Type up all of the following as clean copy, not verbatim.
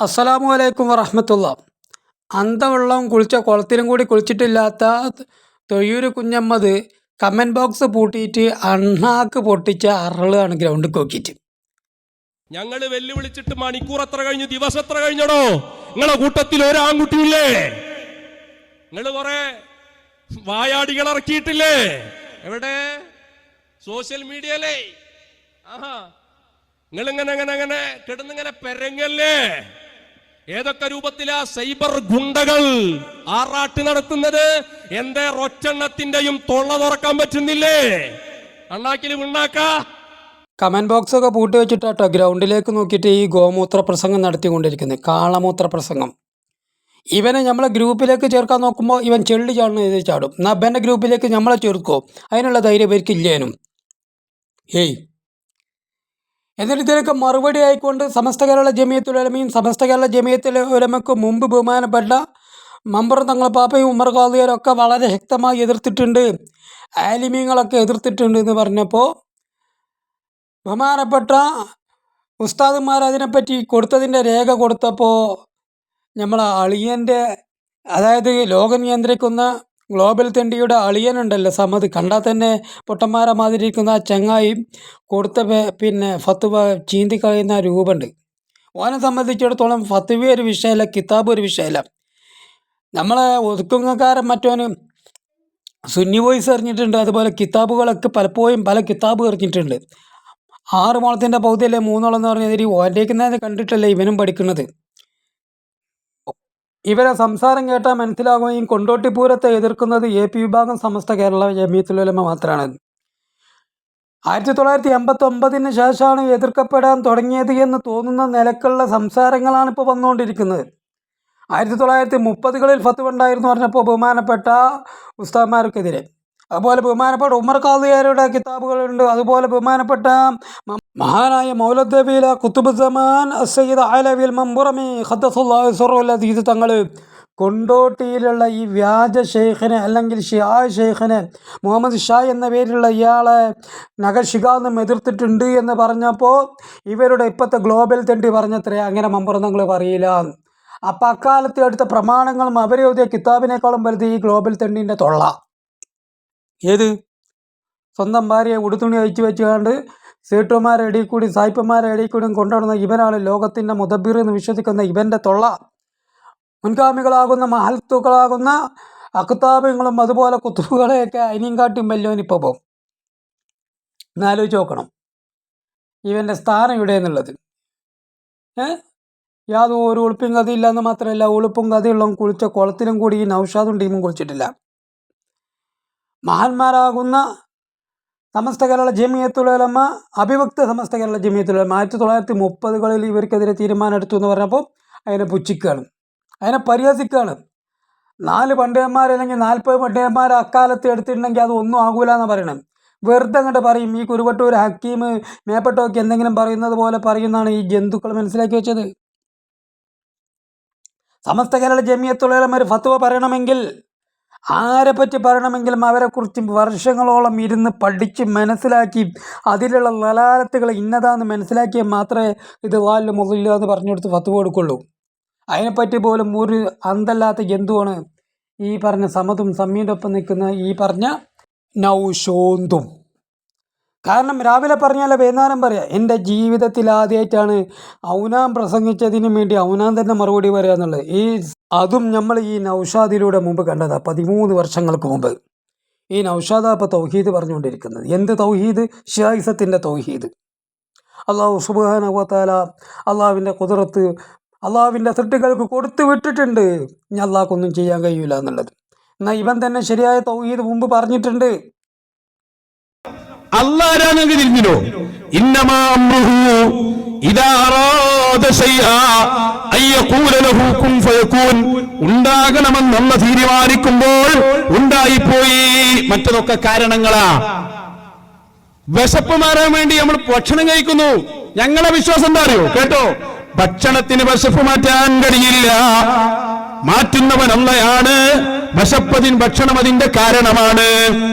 അസ്സലാമു അലൈക്കും വറഹ്മത്തുള്ള. അന്തവെള്ളം കുളിച്ച കുളത്തിലും കൂടി കുളിച്ചിട്ടില്ലാത്ത തൊയ്യൂര് കുഞ്ഞമ്മദ് കമൻറ്റ് ബോക്സ് പൂട്ടിയിട്ട് അണ്ണാക്ക് പൊട്ടിച്ച അറളാണ് ഗ്രൗണ്ടിൽ നോക്കിയിട്ട്. ഞങ്ങള് വെല്ലുവിളിച്ചിട്ട് മണിക്കൂർ എത്ര കഴിഞ്ഞു, ദിവസം എത്ര കഴിഞ്ഞടോ? നിങ്ങളെ കൂട്ടത്തിൽ ഒരു ആൺകുട്ടിയില്ലേ? നിങ്ങള് കുറെ വായാടികൾ ഇറക്കിയിട്ടില്ലേ? എവിടെ? സോഷ്യൽ മീഡിയയിലേ. ആഹാ, നിങ്ങളിങ്ങനെ അങ്ങനെ കിടന്നിങ്ങനെ പെരങ്ങല്ലേ? ഏതൊക്കെ രൂപത്തിലാ സൈബർ ഗുണ്ടകൾ ആറാട്ട് നടത്തുന്നത്? എന്തേ ഒറ്റെണ്ണത്തിന്റെയും തൊള്ള തുറക്കാൻ പറ്റുന്നില്ലേ? അണ്ണാക്കില് ഉണ്ടാക്ക. കമൻറ്റ് ബോക്സൊക്കെ പൂട്ടി വെച്ചിട്ടാട്ടോ ഗ്രൗണ്ടിലേക്ക് നോക്കിയിട്ട് ഈ ഗോമൂത്ര പ്രസംഗം നടത്തിക്കൊണ്ടിരിക്കുന്നത്. കാളമൂത്ര പ്രസംഗം. ഇവനെ നമ്മളെ ഗ്രൂപ്പിലേക്ക് ചേർക്കാൻ നോക്കുമ്പോൾ ഇവൻ ചെള്ളി ചാടുന്ന എഴുതി ചാടും. എന്നാൽ അബൻ്റെ ഗ്രൂപ്പിലേക്ക് നമ്മളെ ചേർക്കോ? അതിനുള്ള ധൈര്യം ഇവർക്കില്ലേനും. എന്നിട്ട് ഇതിനൊക്കെ മറുപടി ആയിക്കൊണ്ട് സമസ്ത കേരള ജമിയത്തുൽ ഉലമയും സമസ്ത കേരള ജമിയത്തുൽ ഉലമയ്ക്ക് മുമ്പ് ബഹുമാനപ്പെട്ട മമ്പർ തങ്ങൾ പാപ്പയും ഉമർ ഖാദിയാരൊക്കെ വളരെ ശക്തമായി എതിർത്തിട്ടുണ്ട്, ആലിമീങ്ങളൊക്കെ എതിർത്തിട്ടുണ്ട് എന്ന് പറഞ്ഞപ്പോൾ ബഹുമാനപ്പെട്ട ഉസ്താദുമാർ അതിനെപ്പറ്റി കൊടുത്തതിൻ്റെ രേഖ കൊടുത്തപ്പോൾ നമ്മളെ അളിയൻ്റെ, അതായത് ലോകം നിയന്ത്രിക്കുന്ന ഗ്ലോബൽ തെണ്ടിയുടെ അളിയനുണ്ടല്ലോ സമത്, കണ്ടാൽ തന്നെ പൊട്ടന്മാരെ മാതിരി ഇരിക്കുന്ന ആ ചങ്ങായി കൊടുത്ത ഫത്വ ചീന്തി കളയുന്ന രൂപമുണ്ട്. ഓനെ സംബന്ധിച്ചിടത്തോളം ഫത്വ ഒരു വിഷയമല്ല, കിതാബ് ഒരു വിഷയമല്ല. നമ്മളെ ഒതുക്കുങ്ങക്കാരൻ മറ്റോന് സുന്നി വോയിസ് എറിഞ്ഞിട്ടുണ്ട്, അതുപോലെ കിതാബുകളൊക്കെ പലപ്പോഴും പല കിതാബ് എറിഞ്ഞിട്ടുണ്ട്. 6 മോളത്തിൻ്റെ പൗതിയല്ലേ 3 എന്ന് പറഞ്ഞതിരി ഓൻ്റേക്കുന്നത് കണ്ടിട്ടല്ലേ ഇവനും പഠിക്കുന്നത്. ഇവരെ സംസാരം കേട്ടാൽ മനസ്സിലാകുകയും കൊണ്ടോട്ടിപ്പൂരത്തെ എതിർക്കുന്നത് AP വിഭാഗം സമസ്ത കേരള ജമിയത്തുൽ ഉലമ മാത്രമാണ്. 1989 ശേഷമാണ് എതിർക്കപ്പെടാൻ തുടങ്ങിയത് എന്ന് തോന്നുന്ന നിലക്കുള്ള സംസാരങ്ങളാണ് ഇപ്പോൾ വന്നുകൊണ്ടിരിക്കുന്നത്. 1930കളിൽ ഫത്വ ഉണ്ടായിരുന്നു പറഞ്ഞപ്പോൾ ബഹുമാനപ്പെട്ട ഉസ്താദ്മാർക്കെതിരെ, അതുപോലെ ബഹുമാനപ്പെട്ട ഉമർ ഖാദിയാരുടെ കിതാബുകളുണ്ട്, അതുപോലെ ബഹുമാനപ്പെട്ട മഹാനായ മൗലദ്ദബീല ഖുതുബുസ്സമാൻ അസ്സയ്യിദ് അലവിൽ മംബുറമി ഖദ്ദസുല്ലാഹു സിർറുൽ അസീസ് തങ്ങൾ കൊണ്ടോട്ടിയിലുള്ള ഈ വ്യാജ ഷെയ്ഖിനെ, അല്ലെങ്കിൽ ഷിയാ ഷെയ്ഖിനെ, മുഹമ്മദ് ഷാ എന്ന പേരിലുള്ള ഇയാളെ നഖശിഖാന്നും എതിർത്തിട്ടുണ്ട് എന്ന് പറഞ്ഞപ്പോൾ ഇവരുടെ ഇപ്പോഴത്തെ ഗ്ലോബൽ തെണ്ടി പറഞ്ഞത്രേ അങ്ങനെ മമ്പുറം തങ്ങൾ പറയില്ല. അപ്പം അക്കാലത്ത് എടുത്ത പ്രമാണങ്ങളും അവരെഴുതിയ കിതാബിനേക്കാളും വലുത് ഈ ഗ്ലോബൽ തെണ്ടിൻ്റെ തൊള്ള. ഏത്? സ്വന്തം ഭാര്യയെ ഉടുത്തുണി അയച്ചു വെച്ചുകൊണ്ട് സേട്ടുമാരെ ഇടയിൽ കൂടി സായിപ്പന്മാരെ ഇടയിൽ കൂടിയും കൊണ്ടുവരുന്ന ഇവനാണ് ലോകത്തിൻ്റെ മുദബ്ബിർ എന്ന് വിശ്വസിക്കുന്ന ഇവൻ്റെ തൊള്ള. മുൻഗാമികളാകുന്ന മഹൽത്തുക്കളാകുന്ന അക്താബുകളും അതുപോലെ കുത്തുബുകളെയൊക്കെ അതിനെയും കാട്ടിയും വല്ലോനിപ്പോൾ പോകും. എന്നാലോചിച്ച് നോക്കണം ഇവൻ്റെ സ്ഥാനം ഇവിടെ എന്നുള്ളത്. യാതൊരു ഉളുപ്പും കഥയില്ല എന്ന് മാത്രമല്ല, ഉളുപ്പും കഥയുള്ളവൻ കുളിച്ച കുളത്തിലും കൂടി ഈ നൗഷാദും ടീമും കുളിച്ചിട്ടില്ല. മഹാന്മാരാകുന്ന സമസ്ത കേരള ജമിയത്തുൽ ഉലമ, അഭിവക്ത സമസ്ത കേരള ജമിയത്തുൽ ഉലമ 1930കളിൽ ഇവർക്കെതിരെ തീരുമാനം എടുത്തു എന്ന് പറഞ്ഞപ്പോൾ അതിനെ പുച്ഛിക്കുകയാണ്, അതിനെ പരിഹസിക്കുകയാണ്. 4 പണ്ഡിതന്മാർ അല്ലെങ്കിൽ 40 പണ്ഡിതന്മാർ അക്കാലത്ത് എടുത്തിട്ടുണ്ടെങ്കിൽ അത് ഒന്നും ആകൂല എന്ന് പറയണം. വെറുതെ അങ്ങോട്ട് പറയും. ഈ കുരുവട്ടൂർ ഹക്കീം മേപ്പെട്ടോക്കി എന്തെങ്കിലും പറയുന്നത് പോലെ പറയുന്നതാണ് ഈ ജന്തുക്കൾ മനസ്സിലാക്കി വെച്ചത്. സമസ്ത കേരള ജമിയത്തുൽ ഉലമ ഒരു ഫത്വ പറയണമെങ്കിൽ, ആരെപ്പറ്റി പറയണമെങ്കിലും അവരെക്കുറിച്ച് വർഷങ്ങളോളം ഇരുന്ന് പഠിച്ച് മനസ്സിലാക്കി അതിലുള്ള ലലാലത്തുകൾ ഇന്നതാന്ന് മനസ്സിലാക്കിയാൽ മാത്രമേ ഇത് വാല് മുതലില്ല എന്ന് പറഞ്ഞു കൊടുത്ത് ഫത്വ കൊടുക്കുള്ളൂ. അതിനെപ്പറ്റി പോലും ഒരു അന്തല്ലാത്ത ജന്തുവാണ് ഈ പറഞ്ഞ സമതും സമ്മീൻ്റെ ഒപ്പം നിൽക്കുന്ന ഈ പറഞ്ഞ നൗഷോന്തും. കാരണം രാവിലെ പറഞ്ഞാലേ വൈകുന്നേരം പറയാം. എൻ്റെ ജീവിതത്തിൽ ആദ്യമായിട്ടാണ് ഔനാൻ പ്രസംഗിച്ചതിന് വേണ്ടി ഔനാൻ തന്നെ മറുപടി പറയുക എന്നുള്ളത്. അതും നമ്മൾ ഈ നൗഷാദിലൂടെ മുമ്പ് കണ്ടതാണ്, 13 വർഷങ്ങൾക്ക് മുമ്പ്. ഈ നൗഷാദ ഇപ്പോൾ തൗഹീദ് പറഞ്ഞുകൊണ്ടിരിക്കുന്നത്. എന്ത് തൗഹീദ്? ഷിയായിസത്തിൻ്റെ തൗഹീദ്. അള്ളാഹു സുബ്ഹാനഹു വ തആല അള്ളാഹുവിൻ്റെ ഖുദ്റത്ത് അള്ളാഹുവിൻ്റെ സൃഷ്ടികൾക്ക് കൊടുത്തു വിട്ടിട്ടുണ്ട്. ഇനി അള്ളാഹ്ക്കൊന്നും ചെയ്യാൻ കഴിയില്ല എന്നുള്ളത്. എന്നാൽ ഇവൻ തന്നെ ശരിയായ തൗഹീദ് മുമ്പ് പറഞ്ഞിട്ടുണ്ട്. അല്ലാഹുവിനെ തിരിഞ്ഞോ? ഇന്നമാ അംറുഹു ഇദാ അറാദ ശൈഅ അയ്യഖൂല ലഹു കുൻ ഫയകൂൻ. ഉണ്ടാകണമെന്ന് തീരുമാനിക്കുമ്പോൾ ഉണ്ടായിപ്പോയി. മറ്റതൊക്കെ കാരണങ്ങളാ. വിശപ്പ് മാറാൻ വേണ്ടി നമ്മൾ ഭക്ഷണം കഴിക്കുന്നു. ഞങ്ങളെ വിശ്വാസം എന്താ അറിയോ? കേട്ടോ, ഭക്ഷണത്തിന് വിശപ്പ് മാറ്റാൻ കഴിയില്ല. മാറ്റുന്നവൻ അല്ലാഹുവാണ്. ഭക്ഷണം അതിന്റെ കാരണമാണ്.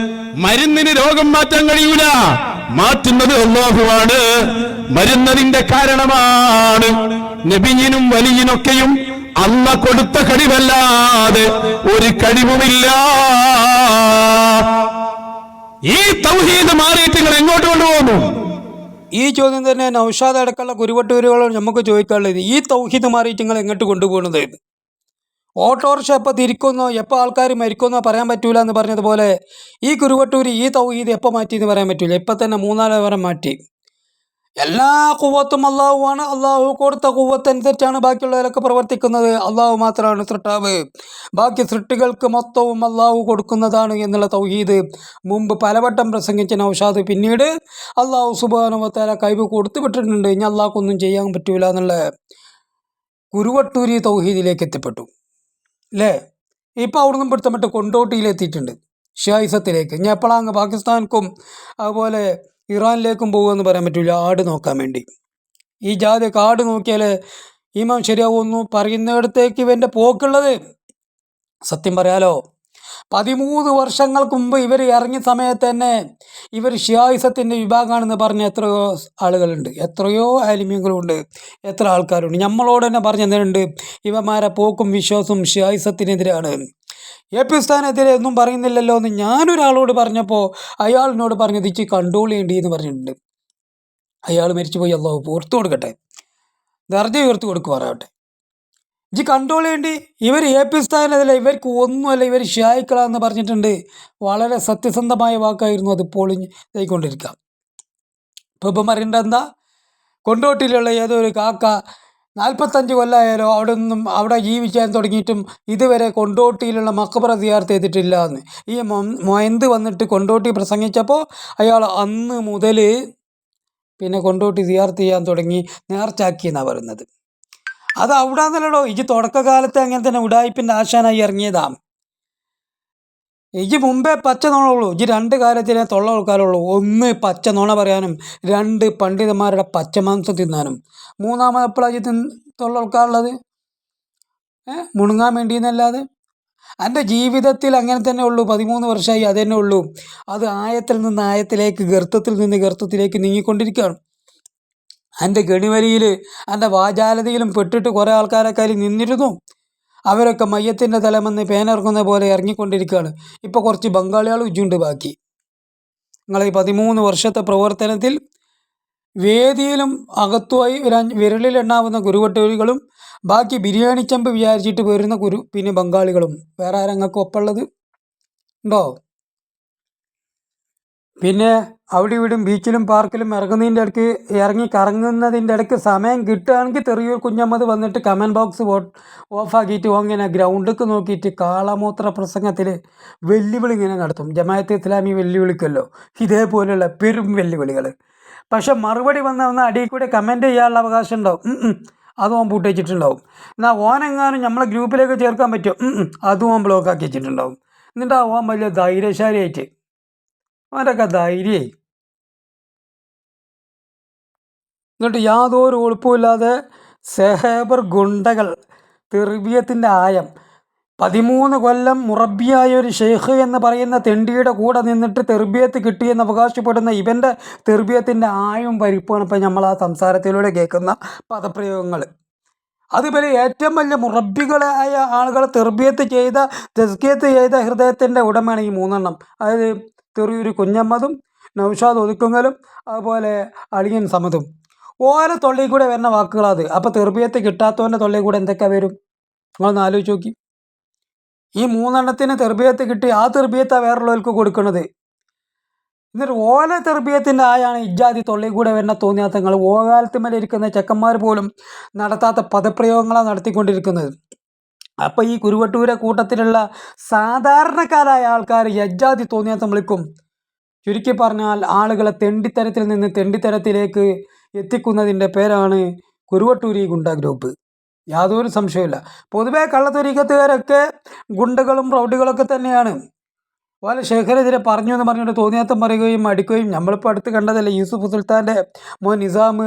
മരുന്നിന് രോഗം മാറ്റാൻ കഴിയൂല, മാറ്റുന്നത് അല്ലാഹുവാണ്. മരുന്നതിന്റെ കാരണമാണ്. നബിയിനും വലിയനൊക്കെയും അള്ള കൊടുത്ത കഴിവല്ലാതെ ഒരു കഴിവുമില്ല. ഈ തൗഹീദ് മാറിയിട്ട് നിങ്ങൾ എങ്ങോട്ട് കൊണ്ടുപോകുന്നു? ഈ ചോദ്യം തന്നെ നൗഷാദ് അടക്കമുള്ള കുരുവട്ടൂരുകളോട് നമുക്ക് ചോദിക്കാനുള്ളത്. ഈ തൗഹീദ് മാറിയിട്ട് നിങ്ങൾ എങ്ങോട്ട് കൊണ്ടുപോകുന്നത്? ഓട്ടോറിക്ഷ എപ്പോൾ തിരിക്കുന്നോ എപ്പോൾ ആൾക്കാർ മരിക്കുന്നോ പറയാൻ പറ്റൂല എന്ന് പറഞ്ഞതുപോലെ ഈ കുരുവട്ടൂർ ഈ തൗഹീദ് എപ്പോൾ മാറ്റി എന്ന് പറയാൻ പറ്റൂല. ഇപ്പം തന്നെ 3-4 വരെ മാറ്റി. എല്ലാ കുവ്വത്തും അള്ളാഹുവാണ്. അള്ളാഹു കൊടുത്ത കുവ്വത്തനുസരിച്ചാണ് ബാക്കിയുള്ളവരൊക്കെ പ്രവർത്തിക്കുന്നത്. അള്ളാഹു മാത്രമാണ് സൃഷ്ടാവ്. ബാക്കി സൃഷ്ടികൾക്ക് മൊത്തവും അള്ളാഹു കൊടുക്കുന്നതാണ് എന്നുള്ള തൗഹീദ് മുമ്പ് പലവട്ടം പ്രസംഗിച്ച നൗഷാദ് പിന്നീട് അള്ളാഹു സുബ്ഹാനഹു വ തആല കഴിവ് കൊടുത്തു വിട്ടിട്ടുണ്ട്. ഇനി അള്ളാഹ്ക്കൊന്നും ചെയ്യാൻ പറ്റൂല എന്നുള്ള കുരുവട്ടൂരി തൗഹീദിലേക്ക് എത്തിപ്പെട്ടു അല്ലേ? ഇപ്പോൾ അവിടുന്ന് പിടുത്തമിട്ട് കൊണ്ടോട്ടിയിലെത്തിയിട്ടുണ്ട്, ഷിയായിസത്തിലേക്ക്. ഇനി എപ്പോഴാണ് പാകിസ്ഥാൻക്കും അതുപോലെ ഇറാനിലേക്കും പോകുമെന്ന് പറയാൻ പറ്റില്ല. ആട് നോക്കാൻ വേണ്ടി ഈ ജാതി കാട് നോക്കിയാൽ ഈമാൻ ശരിയാവുമെന്നു പറയുന്നിടത്തേക്ക് ഇവൻ്റെ പോക്കുള്ളത്. സത്യം പറയാലോ, 13 വർഷങ്ങൾക്ക് മുമ്പ് ഇവർ ഇറങ്ങിയ സമയത്ത് തന്നെ ഇവർ ഷിയായിസത്തിൻ്റെ വിഭാഗമാണെന്ന് പറഞ്ഞ എത്രയോ ആളുകളുണ്ട്, എത്രയോ ആലിമ്യങ്ങളുണ്ട്, എത്ര ആൾക്കാരുണ്ട്. നമ്മളോട് തന്നെ പറഞ്ഞെന്തുണ്ട്, ഇവന്മാരെ പോക്കും വിശ്വാസവും ഷിയായിസത്തിനെതിരാണ്. എ പി ഉസ്താദിനെതിരെ ഒന്നും പറയുന്നില്ലല്ലോ എന്ന് ഞാനൊരാളോട് പറഞ്ഞപ്പോൾ അയാളിനോട് പറഞ്ഞത് ഇച്ചി കൺട്രോൾ ചെയ്യേണ്ടി എന്ന് പറഞ്ഞിട്ടുണ്ട്. അയാൾ മരിച്ചുപോയി, അള്ളാഹു പുറത്തു കൊടുക്കട്ടെ, ദർജ ഉയർത്തി കൊടുക്കുവാറാവട്ടെ. ഇജ് കൺട്രോൾ ചെയ്യേണ്ടി. ഇവർ എ പി ഉസ്താദിനെതിരെ ഇവർക്ക് ഒന്നുമല്ല, ഇവർ ഷിയായിക്കളാന്ന് പറഞ്ഞിട്ടുണ്ട്. വളരെ സത്യസന്ധമായ വാക്കായിരുന്നു അത്. പൊളിഞ്ഞായിക്കൊണ്ടിരിക്കുക. ഇപ്പം പറയേണ്ട എന്താ, കൊണ്ടോട്ടിയിലുള്ള ഏതോ ഒരു കാക്ക 45 കൊല്ലമായാലോ അവിടെ ജീവിക്കാൻ തുടങ്ങിയിട്ടും ഇതുവരെ കൊണ്ടോട്ടിയിലുള്ള മക്ബറ സിയാറത്ത് ചെയ്തിട്ടില്ല എന്ന്. ഈ മൊയന്ത് വന്നിട്ട് കൊണ്ടോട്ടി പ്രസംഗിച്ചപ്പോൾ അയാൾ അന്ന് മുതൽ പിന്നെ കൊണ്ടോട്ടി സിയാറത്ത് ചെയ്യാൻ തുടങ്ങി, നേർച്ചാക്കി എന്നാണ് പറയുന്നത്. അത് അവിടെ നിന്നല്ലോ. ഇജ് തുടക്കകാലത്ത് അങ്ങനെ തന്നെ ഉഡായിപ്പിൻ്റെ ആശാനായി ഇറങ്ങിയതാണ്. ഇജ് മുമ്പേ പച്ച നുണയുള്ളൂ. ഇജ് 2 കാര്യത്തിനെ തൊള്ള ഉൾക്കാരുള്ളൂ. 1 പച്ച നുണ പറയാനും, 2 പണ്ഡിതന്മാരുടെ പച്ചമാംസം തിന്നാനും. 3-ാമത് എപ്പോഴാണ് ഇജ് തൊള്ള ഉൾക്കാറുള്ളത്? മുണുങ്ങാൻ വേണ്ടിയെന്നല്ലാതെ. എൻ്റെ ജീവിതത്തിൽ അങ്ങനെ തന്നെ ഉള്ളൂ. 13 വർഷമായി അത് തന്നെ ഉള്ളൂ. അത് ആയത്തിൽ നിന്ന് ആയത്തിലേക്ക്, ഗർത്തത്തിൽ നിന്ന് ഗർത്തത്തിലേക്ക് നീങ്ങിക്കൊണ്ടിരിക്കുകയാണ്. എൻ്റെ ഗണിവരിയിൽ എൻ്റെ വാചാലതയിലും പെട്ടിട്ട് കുറേ ആൾക്കാരൊക്കെ അതിൽ നിന്നിരുന്നു. അവരൊക്കെ മയ്യത്തിൻ്റെ തലമെന്ന് പേനിറങ്ങുന്ന പോലെ ഇറങ്ങിക്കൊണ്ടിരിക്കുകയാണ്. ഇപ്പോൾ കുറച്ച് ബംഗാളികൾ ഉജ്ജുണ്ട് ബാക്കി. നിങ്ങൾ ഈ 13 വർഷത്തെ പ്രവർത്തനത്തിൽ വേദിയിലും അകത്തുമായി വിരലിലെണ്ണാവുന്ന കുരുവട്ടൂരികളും ബാക്കി ബിരിയാണി ചെമ്പ് വിചാരിച്ചിട്ട് വരുന്ന പിന്നെ ബംഗാളികളും. വേറെ ആരങ്ങൾക്ക് ഒപ്പമുള്ളത് ഉണ്ടോ? പിന്നെ അവിടെ ഇവിടും ബീച്ചിലും പാർക്കിലും ഇറങ്ങുന്നതിൻ്റെ ഇടയ്ക്ക് ഇറങ്ങി കറങ്ങുന്നതിൻ്റെ ഇടയ്ക്ക് സമയം കിട്ടുകയാണെങ്കിൽ തെറിയൂർ കുഞ്ഞമ്മദ് വന്നിട്ട് കമൻറ്റ് ബോക്സ് ഓഫാക്കിയിട്ട് അങ്ങനെ ഗ്രൗണ്ടിലേക്ക് നോക്കിയിട്ട് കാളമൂത്ര പ്രസംഗത്തിൽ വെല്ലുവിളി ഇങ്ങനെ നടത്തും. ജമാഅത്തെ ഇസ്ലാമി വെല്ലുവിളിക്കല്ലോ, ഇതേപോലെയുള്ള പെരും വെല്ലുവിളികൾ. പക്ഷെ മറുപടി വന്ന അടിയിൽ കൂടെ കമൻറ്റ് ചെയ്യാനുള്ള അവകാശം ഉണ്ടാവും. അതും ഓൻ പൂട്ടി വെച്ചിട്ടുണ്ടാവും. എന്നാൽ ഓനെങ്ങാനും നമ്മളെ ഗ്രൂപ്പിലേക്ക് ചേർക്കാൻ പറ്റുമോ? അതും ഓൻ ബ്ലോക്ക് ആക്കി വെച്ചിട്ടുണ്ടാവും. എന്നിട്ട് ഓൻ വലിയ ധൈര്യശാലിയായിട്ട് അവരൊക്കെ ധൈര്യമായി എന്നിട്ട് യാതൊരു എളുപ്പമില്ലാതെ സെഹേബർ ഗുണ്ടകൾ തെർബിയത്തിൻ്റെ ആയം 13 കൊല്ലം മുറബിയായ ഒരു ഷെയ്ഖ് എന്ന് പറയുന്ന തെണ്ടിയുടെ കൂടെ നിന്നിട്ട് തെർബിയത്ത് കിട്ടിയെന്ന് അവകാശപ്പെടുന്ന ഇവൻ്റെ തെർബിയത്തിൻ്റെ ആയവും പരിപ്പാണ് ഇപ്പം നമ്മൾ ആ സംസാരത്തിലൂടെ കേൾക്കുന്ന പദപ്രയോഗങ്ങൾ. അതുപോലെ ഏറ്റവും വലിയ മുറബികളായ ആളുകൾ തെർബിയത്ത് ചെയ്ത, തസ്കിയത്ത് ചെയ്ത ഹൃദയത്തിൻ്റെ ഉടമയാണ് ഈ 3 എണ്ണം. അതായത് തെറിയൂർ കുഞ്ഞമ്മദും, നൗഷാദ് ഒതുക്കുങ്ങലും, അതുപോലെ അളിയൻ സമതും. ഓരോ തൊള്ളിയിൽ കൂടെ വരുന്ന വാക്കുകളത്. അപ്പോൾ തെർബിയത്ത് കിട്ടാത്തവൻ്റെ തൊള്ളിയിൽ കൂടെ എന്തൊക്കെ വരും? നിങ്ങളൊന്ന് ആലോചിച്ച് നോക്കി. ഈ 3 എണ്ണത്തിന് തെർബിയത്ത് കിട്ടി, ആ തെർബിയത്താണ് വേറുള്ളവർക്ക് കൊടുക്കുന്നത്. എന്നിട്ട് ഓല തെർബിയത്തിൻ്റെ ആയാണ് ഇജാതി തൊള്ളിയിൽ കൂടെ വരുന്ന തോന്നിയാത്തങ്ങൾ. ഓകാലത്തുമേലെ ഇരിക്കുന്ന ചെക്കന്മാർ പോലും നടത്താത്ത പദപ്രയോഗങ്ങളാണ് നടത്തിക്കൊണ്ടിരിക്കുന്നത്. അപ്പോൾ ഈ കുരുവട്ടൂരെ കൂട്ടത്തിലുള്ള സാധാരണക്കാരായ ആൾക്കാർ യജ്ജാതി തോന്നിയാത്തം വിളിക്കും. ചുരുക്കി പറഞ്ഞാൽ ആളുകളെ തെണ്ടിത്തരത്തിൽ നിന്ന് തെണ്ടിത്തരത്തിലേക്ക് എത്തിക്കുന്നതിൻ്റെ പേരാണ് കുരുവട്ടൂരി ഗുണ്ട ഗ്രൂപ്പ്. യാതൊരു സംശയമില്ല. പൊതുവേ കള്ളത്തൊരീക്കത്തുകാരൊക്കെ ഗുണ്ടകളും റൗഡികളൊക്കെ തന്നെയാണ്. ഓലെ ഷെയ്ഖിനെതിരെ പറഞ്ഞു എന്ന് പറഞ്ഞിട്ട് തോന്നിയാത്തം പറയുകയും അടിക്കുകയും, നമ്മളിപ്പോൾ അടുത്ത് കണ്ടതല്ലേ യൂസുഫ് സുൽത്താൻ്റെ മോൻ നിസാം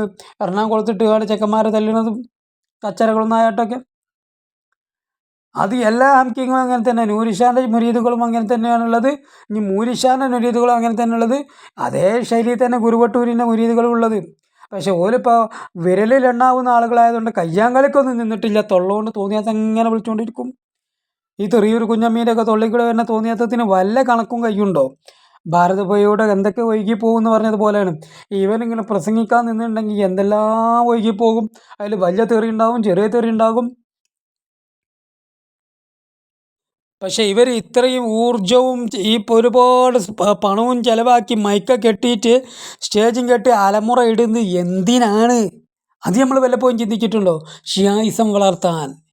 എറണാകുളത്തിട്ട് ചെക്കന്മാരെ തല്ലുന്നതും കച്ചറകളൊന്നായിട്ടൊക്കെ. അത് എല്ലാ ഹംകിങ്ങും അങ്ങനെ തന്നെ. നൂരിഷാൻ്റെ മുരീദുകളും അങ്ങനെ തന്നെയാണുള്ളത്. ഇനി മൂരിഷാൻ്റെ മുരീദുകളും അങ്ങനെ തന്നെ ഉള്ളത്. അതേ ശൈലിയിൽ തന്നെ കുരുവട്ടൂരിൻ്റെ മുരീദുകളും ഉള്ളത്. പക്ഷെ ഓലിപ്പോൾ വിരലിലെണ്ണാവുന്ന ആളുകളായതുകൊണ്ട് കയ്യാങ്കളിക്കൊന്നും നിന്നിട്ടില്ല. തൊള്ളകൊണ്ട് തോന്നിയാത്ത ഇങ്ങനെ വിളിച്ചുകൊണ്ടിരിക്കും. ഈ ചെറിയൊരു കുഞ്ഞമ്മീൻ്റെയൊക്കെ തൊള്ളിക്കൂടെ വരുന്ന തോന്നിയാത്തത്തിന് വല്ല കണക്കും കയ്യുണ്ടോ? ഭാരതപ്പുഴയുടെ എന്തൊക്കെ ഒഴുകിപ്പോകും എന്ന് പറഞ്ഞതുപോലെയാണ്. ഇവനിങ്ങനെ പ്രസംഗിക്കാൻ നിന്നിട്ടുണ്ടെങ്കിൽ എന്തെല്ലാം ഒഴുകിപ്പോകും. അതിൽ വലിയ തെറി ഉണ്ടാവും, ചെറിയ തെറി ഉണ്ടാകും. പക്ഷെ ഇവർ ഇത്രയും ഊർജവും ഈ ഒരുപാട് പണവും ചിലവാക്കി മൈക്ക കെട്ടിയിട്ട് സ്റ്റേജും കെട്ടി അലമുറ ഇടുന്നത് എന്തിനാണ്? അത് നമ്മൾ വല്ലപ്പോഴും ചിന്തിച്ചിട്ടുണ്ടോ? ഷിയായിസം വളർത്താൻ.